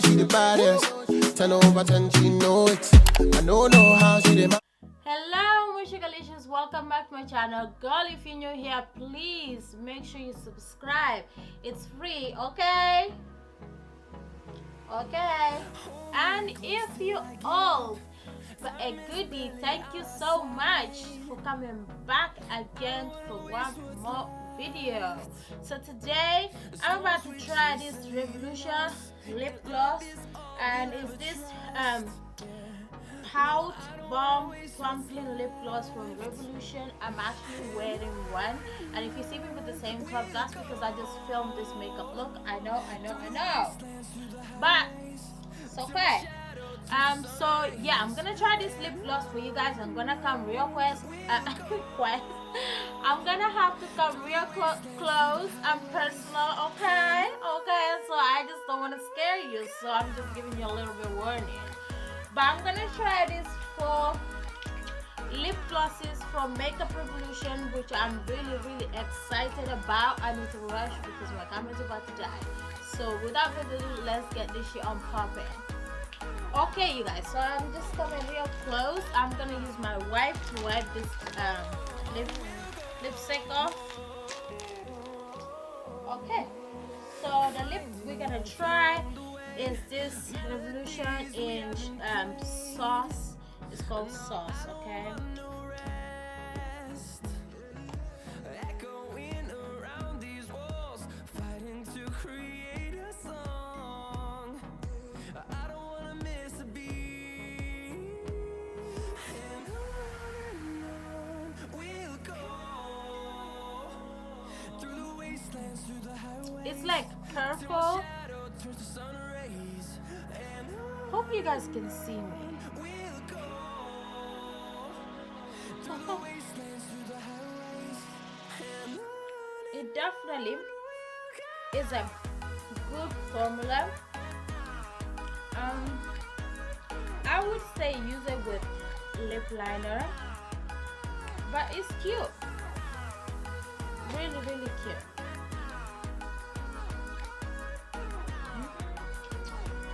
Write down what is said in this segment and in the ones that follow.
she the baddest. 10 over 10, she know it. I don't know how she the. Hello Mushikalicious, welcome back to my channel. Girl, if you're new here, please make sure you subscribe. It's free, okay? And if you all for a goodie, thank you so much for coming back again for one more video. So today I'm about to try this Revolution lip gloss, and it's this Pout Bomb Lip Gloss from Revolution. I'm actually wearing one, and if you see me with the same top, that's because I just filmed this makeup look. I know, but it's okay. So yeah, I'm gonna try this lip gloss for you guys. I'm gonna come real request. I'm gonna have to come real close and personal, okay? So I just don't want to scare you, so I'm just giving you a little bit warning. But I'm gonna try this for lip glosses from Makeup Revolution, which I'm really excited about. I need to rush because my camera's about to die. So without further ado, let's get this shit on popping. Okay, you guys, so I'm just coming real close. I'm gonna use my wipe to wipe this lipstick off. Okay, so the lip we're gonna try is this Revolution in sauce. It's called sauce, okay? It's like purple. Hope you guys can see me. It definitely is a good formula. I would say use it with lip liner, but it's cute. Really cute.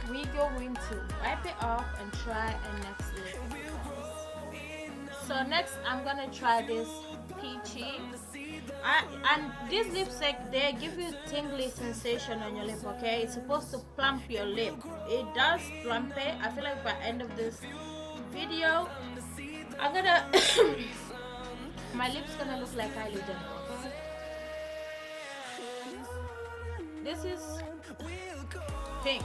We're going to wipe it off and try a next lip. So next I'm gonna try this Peachy. And this lipstick, they give you tingly sensation on your lip, okay? It's supposed to plump your lip. It does plump it. I feel like by the end of this video, I'm gonna my lips gonna look like Kylie Jenner. This is pink.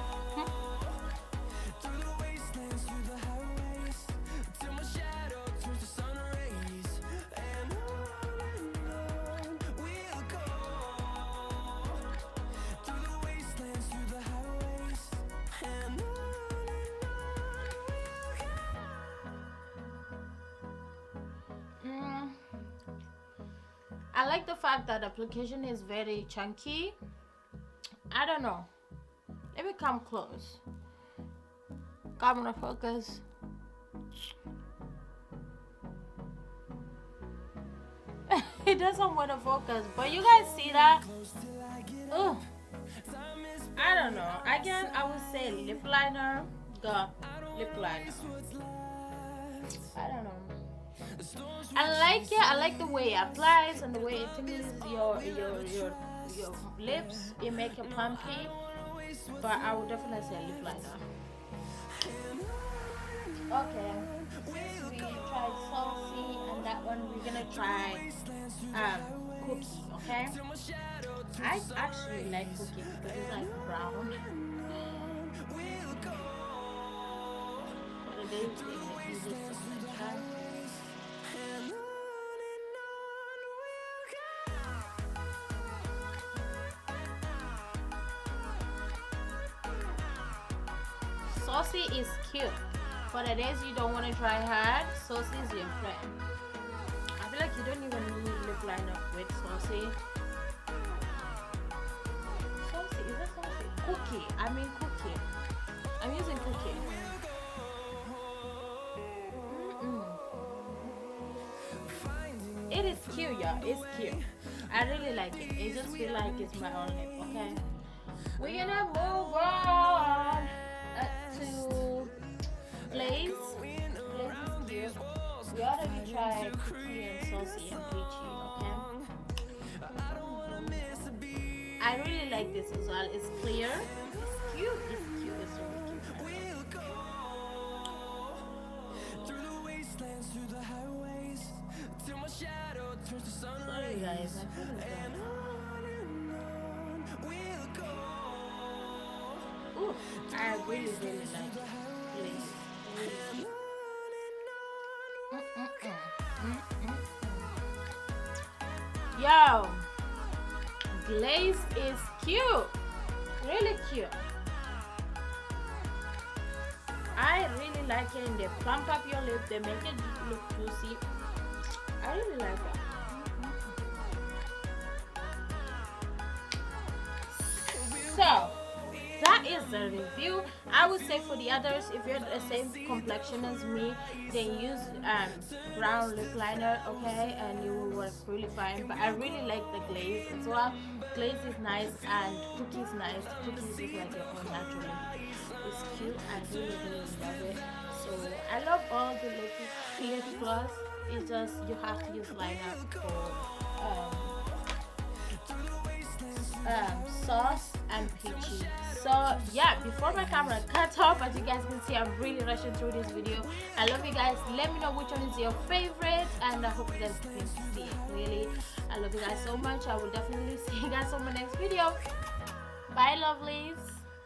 I like the fact that the application is very chunky. I don't know. Let me come close. Camera focus. It doesn't want to focus, but you guys see that? Ugh. I don't know. Again, I would say lip liner. Lip liner. I don't know. I like it. I like the way it applies and the way it tingles your lips. It makes it pumpy, but I would definitely say lip liner. Okay, we tried saucy, and that one we're gonna try cookie. Okay, I actually like cookie because it's like brown. But it is saucy is cute. For the days you don't want to try hard, saucy is your friend. I feel like you don't even need lip liner with saucy. Saucy, is that saucy? Cookie. I mean cookie. I'm using cookie. It is cute, y'all. It's cute. I really like it. It just feel like it's my own lip, okay? We're gonna move on. this as well. It's clear. It's cute. It's cute. It's really cute. Sorry guys, my phone is gone. Ooh, I really like Glaze. Really cute. Yo, Glaze is cute. Really cute. I really like it, and they plump up your lip. They make it look juicy. I really like that. So that is the review. I would say for the others, if you're the same complexion as me, then use brown lip liner, okay, and you will work really fine. But I really like the Glaze as well. Glaze is nice and Cookie is nice. Cookie is like your own natural lip. It's cute. I really love it. So I love all the lip gloss. It's just you have to use liner for Sauce and Peachy. So yeah, before my camera cuts off, as you guys can see, I'm really rushing through this video. I love you guys. Let me know which one is your favorite, and I hope you guys can see it. Really, I love you guys so much. I will definitely see you guys on my next video. Bye, lovelies.